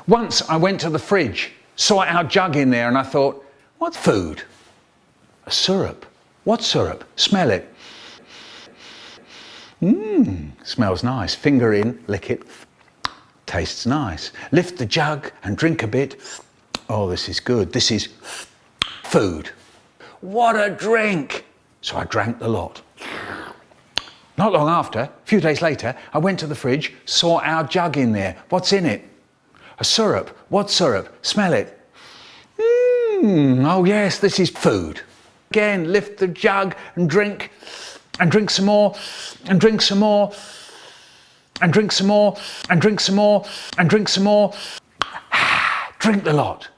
Once I went to the fridge, saw our jug in there and I thought, what's food? A syrup. What syrup? Smell it. Smells nice. Finger in, lick it. Tastes nice. Lift the jug and drink a bit. Oh, this is good. This is food. What a drink! So I drank the lot. Not long after, a few days later, I went to the fridge, saw our jug in there. What's in it? A syrup. What syrup? Smell it. Oh yes, this is food. Again, lift the jug and drink some more, and drink some more, and drink some more, and drink some more, and drink some more. Drink the lot.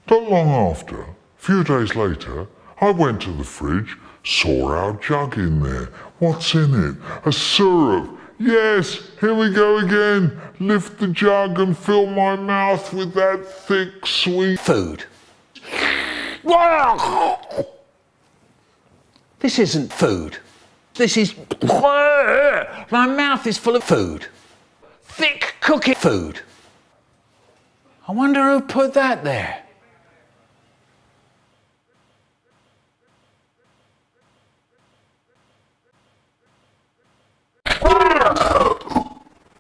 Not long after, a few days later, I went to the fridge, saw our jug in there. What's in it? A syrup. Yes, here we go again. Lift the jug and fill my mouth with that thick, sweet food. This isn't food. This is... My mouth is full of food. Thick cooking food. I wonder who put that there.